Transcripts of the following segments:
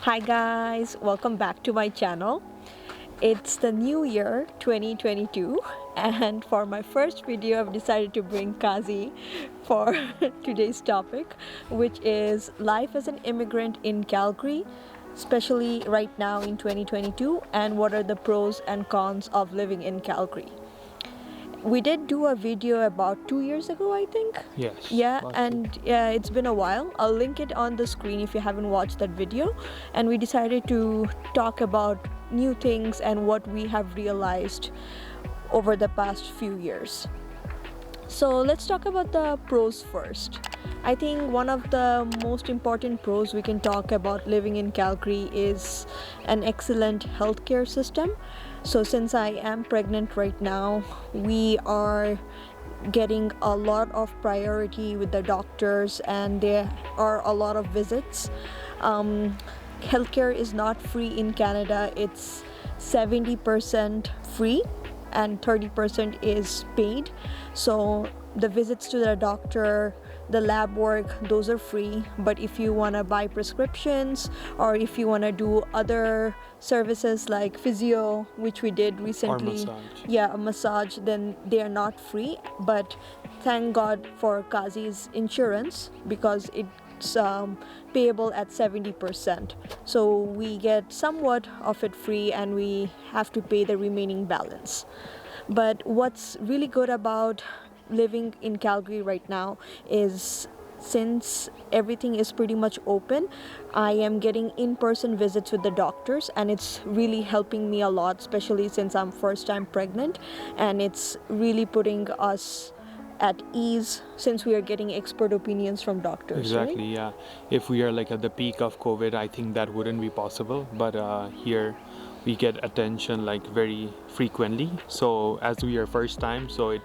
Hi guys, welcome back to my channel. It's the new year 2022 and for my first video I've decided to bring Kazi for today's topic, which is life as an immigrant in Calgary, especially right now in 2022, and what are the pros and cons of living in Calgary. We did do a video about 2 years ago, I think. Yes. Yeah, and yeah, it's been a while. I'll link it on the screen if you haven't watched that video. And we decided to talk about new things and what we have realized over the past few years. So let's talk about the pros first. I think one of the most important pros we can talk about living in Calgary is an excellent healthcare system. So since I am pregnant right now, we are getting a lot of priority with the doctors and there are a lot of visits. Healthcare is not free in Canada. It's 70% free and 30% is paid. So the visits to the doctor, the lab work, those are free. But if you want to buy prescriptions or if you want to do other services like physio, which we did recently, a massage, then they are not free. But thank God for Kazi's insurance because it's payable at 70%. So we get somewhat of it free and we have to pay the remaining balance. But what's really good about living in Calgary right now is since everything is pretty much open, I am getting in-person visits with the doctors and it's really helping me a lot, especially since I'm first time pregnant, and it's really putting us at ease since we are getting expert opinions from doctors. Exactly, right? yeah. If we are like at the peak of COVID, I think that wouldn't be possible. But here we get attention like very frequently. So as we are first time, so it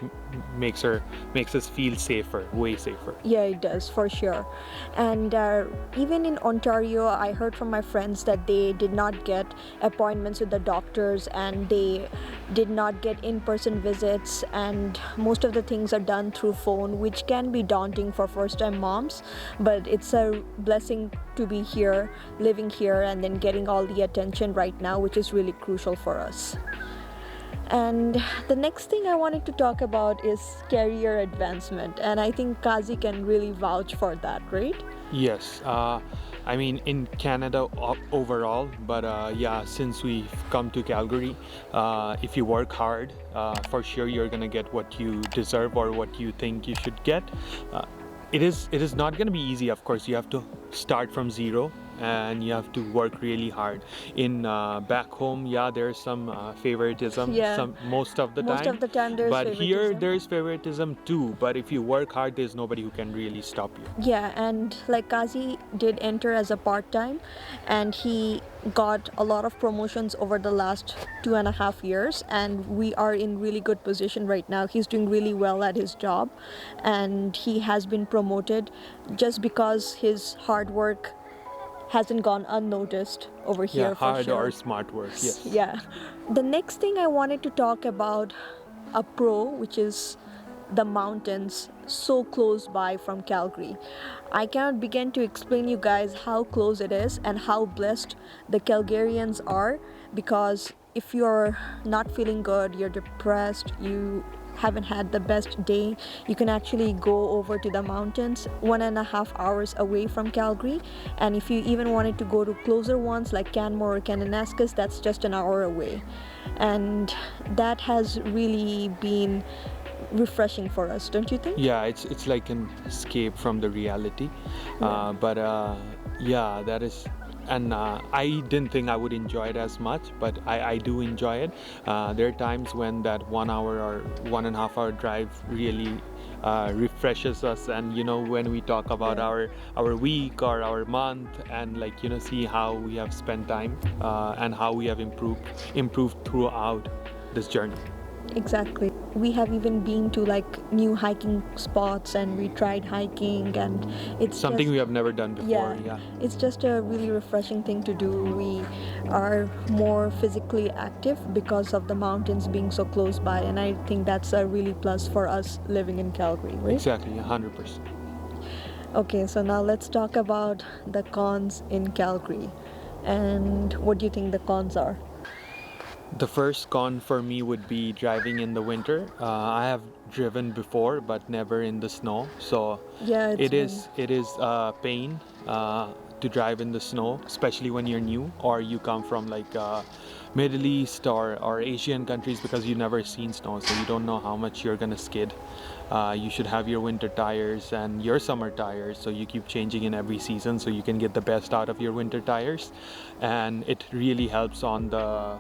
makes us feel safer, way safer. Yeah, it does for sure. And even in Ontario, I heard from my friends that they did not get appointments with the doctors and they did not get in-person visits, and most of the things are done through phone, which can be daunting for first-time moms, but it's a blessing to be here, living here, and then getting all the attention right now, which is really crucial for us. And the next thing I wanted to talk about is career advancement, and I think Kazi can really vouch for that, right? Yes, I mean in Canada overall, but yeah, since we've come to Calgary, if you work hard, for sure you're gonna get what you deserve or what you think you should get. It is not gonna be easy, of course. You have to start from zero and you have to work really hard. In back home, yeah, there's some favoritism, most of the time there's but here favoritism. there's favoritism too, but if you work hard, there's nobody who can really stop you. Yeah, and like Kazi did enter as a part-time and he got a lot of promotions over the last 2.5 years, and we are in really good position right now. He's doing really well at his job and he has been promoted just because his hard work hasn't gone unnoticed over here. Yeah, hard for sure. or smart work, yes. Yeah. The next thing I wanted to talk about, a pro, which is the mountains so close by from Calgary. I cannot begin to explain you guys how close it is and how blessed the Calgarians are, because if you're not feeling good, you're depressed, you haven't had the best day, you can actually go over to the mountains 1.5 hours away from Calgary. And if you even wanted to go to closer ones like Canmore or Kananaskis, that's just an hour away. And that has really been refreshing for us, don't you think? Yeah, it's like an escape from the reality. But yeah, that is. And I didn't think I would enjoy it as much, but I do enjoy it. There are times when that 1 hour or 1.5 hour drive really refreshes us, and when we talk about our week or our month, and like see how we have spent time and how we have improved throughout this journey. Exactly. We have even been to like new hiking spots and we tried hiking, and it's something we have never done before. Yeah, it's just a really refreshing thing to do. We are more physically active because of the mountains being so close by, and I think that's a really plus for us living in Calgary, right? Exactly, 100%. Okay, so now let's talk about the cons in Calgary. And what do you think the cons are? The first con for me would be driving in the winter. I have driven before, but never in the snow. So Yeah, it is pain to drive in the snow, especially when you're new or you come from like Middle East or Asian countries, because you've never seen snow, so you don't know how much you're gonna skid. You should have your winter tires and your summer tires, so you keep changing in every season so you can get the best out of your winter tires. And it really helps on the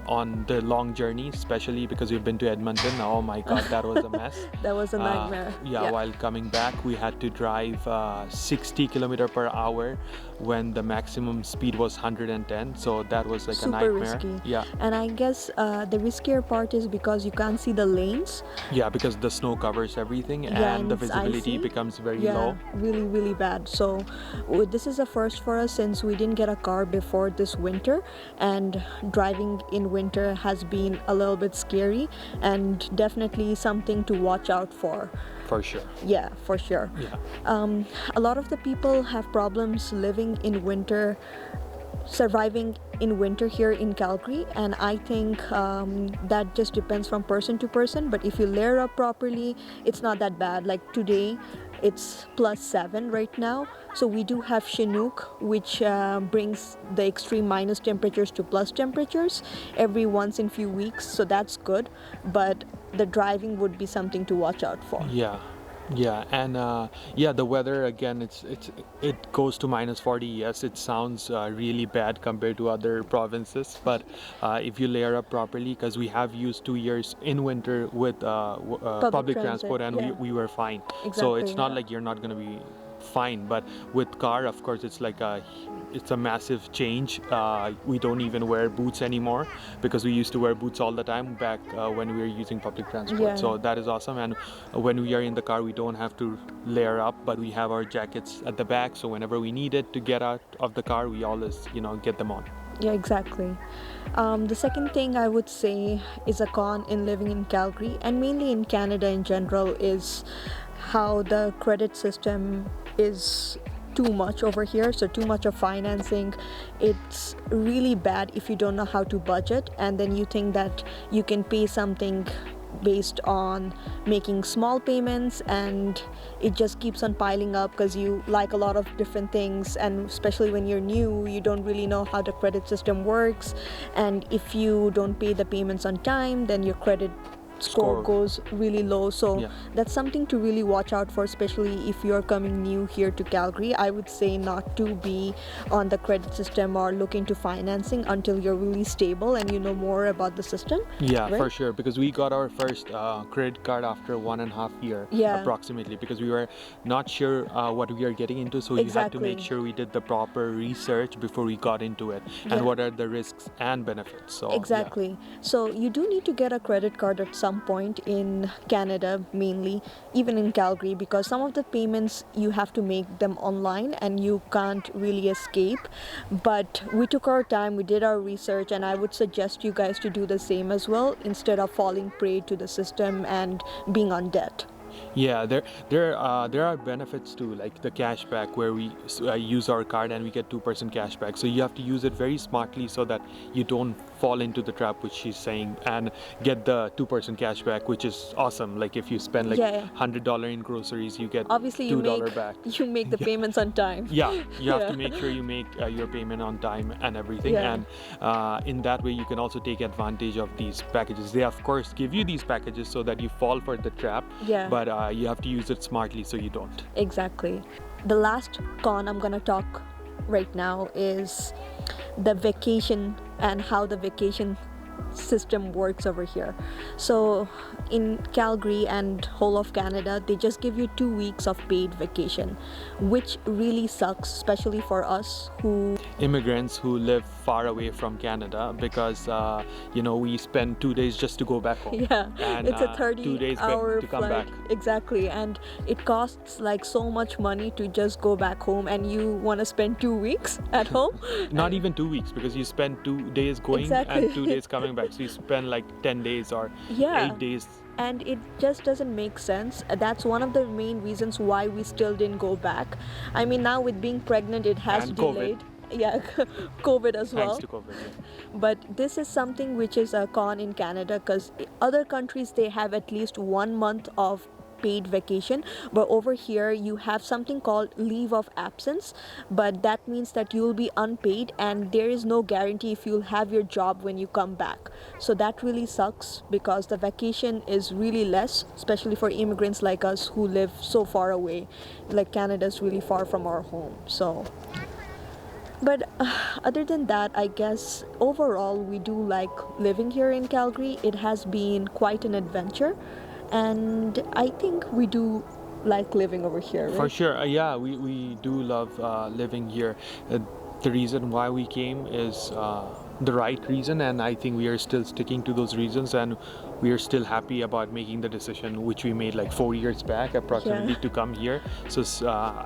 on the long journeys, especially because we've been to Edmonton. Oh my god, that was a mess. that was a nightmare. Yeah, while coming back we had to drive 60 kilometer per hour when the maximum speed was 110, so that was like Super a nightmare. risky. Yeah. And I guess the riskier part is because you can't see the lanes. Yeah, because the snow covers everything, Yeah, and the it's visibility icy. becomes very Yeah, low. really bad. So this is a first for us since we didn't get a car before this winter, and driving in winter has been a little bit scary and definitely something to watch out for. For sure. Yeah, for sure. Yeah. A lot of the people have problems living in winter, surviving in winter here in Calgary, and I think that just depends from person to person. But if you layer up properly, it's not that bad. Like today, it's +7 right now, so we do have Chinook, which brings the extreme minus temperatures to plus temperatures every once in few weeks, so that's good. But the driving would be something to watch out for. Yeah, and yeah, the weather again, it goes to -40. Yes, it sounds really bad compared to other provinces, but if you layer up properly, because we have used 2 years in winter with public transport, and yeah. we were fine. So Exactly, it's not yeah. like you're not gonna be fine, but with car, of course, it's a massive change. We don't even wear boots anymore, because we used to wear boots all the time back when we were using public transport. Yeah. So that is awesome. And when we are in the car, we don't have to layer up, but we have our jackets at the back, so whenever we need it to get out of the car, we always get them on. Yeah, exactly. The second thing I would say is a con in living in Calgary and mainly in Canada in general is how the credit system is too much over here, so too much of financing. It's really bad if you don't know how to budget, and then you think that you can pay something based on making small payments, and it just keeps on piling up because you like a lot of different things, and especially when you're new, you don't really know how the credit system works, and if you don't pay the payments on time, then your credit score goes really low. So Yeah. that's something to really watch out for, especially if you're coming new here to Calgary. I would say not to be on the credit system or look into financing until you're really stable and you know more about the system. Yeah, right? for sure, because we got our first credit card after 1.5 year, Yeah. approximately, because we were not sure what we are getting into, so we had to make Exactly. sure we did the proper research before we got into it, and Yeah. what are the risks and benefits. So yeah. Exactly. So you do need to get a credit card at some point in Canada, mainly, even in Calgary, because some of the payments you have to make them online and you can't really escape. But we took our time, we did our research, and I would suggest you guys to do the same as well instead of falling prey to the system and being on debt. Yeah, there are benefits too, like the cashback, where we use our card and we get 2% cashback. So you have to use it very smartly so that you don't fall into the trap which she's saying, and get the 2% cashback, which is awesome. Like if you spend like Yeah. $100 in groceries, you get Obviously, you $2 make back. you make the payments on time. Yeah, you have Yeah. to make sure you make your payment on time and everything. Yeah. And in that way you can also take advantage of these packages. They of course give you these packages so that you fall for the trap, Yeah. but you have to use it smartly so you don't. Exactly. The last con I'm gonna talk right now is the vacation and how the vacation system works over here. So in Calgary and whole of Canada, they just give you 2 weeks of paid vacation, which really sucks, especially for us who Immigrants who live far away from Canada, because we spend 2 days just to go back home. yeah, And it's a 2 days back 30-hour to come flight. back. Exactly, and it costs like so much money to just go back home, and you want to spend 2 weeks at home. Not even 2 weeks, because you spend 2 days going Exactly. and 2 days coming back. So you spend like 10 days or Yeah. 8 days. And it just doesn't make sense. That's one of the main reasons why we still didn't go back. I mean, now with being pregnant, it has And COVID. delayed. yeah, COVID as well. Thanks to COVID. Yeah. But this is something which is a con in Canada, because other countries they have at least 1 month of paid vacation, but over here you have something called leave of absence, but that means that you will be unpaid and there is no guarantee if you'll have your job when you come back. So that really sucks because the vacation is really less, especially for immigrants like us who live so far away. Like Canada is really far from our home. So but other than that, I guess overall we do like living here in Calgary. It has been quite an adventure, and I think we do like living over here, For right? sure, yeah, we do love living here. The reason why we came is the right reason, and I think we are still sticking to those reasons, and we are still happy about making the decision which we made like 4 years back, approximately, Yeah. to come here. So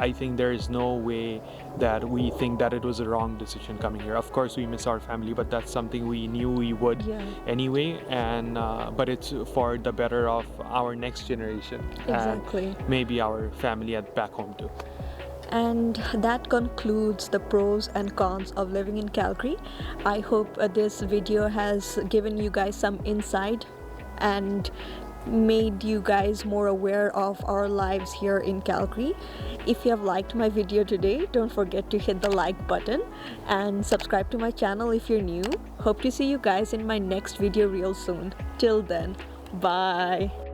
I think there is no way that we think that it was a wrong decision coming here. Of course, we miss our family, but that's something we knew we would Yeah. anyway, and but it's for the better of our next generation. Exactly. And maybe our family at back home too. And that concludes the pros and cons of living in Calgary. I hope this video has given you guys some insight and made you guys more aware of our lives here in Calgary. If you have liked my video today, don't forget to hit the like button and subscribe to my channel if you're new. Hope to see you guys in my next video real soon. Till then, bye.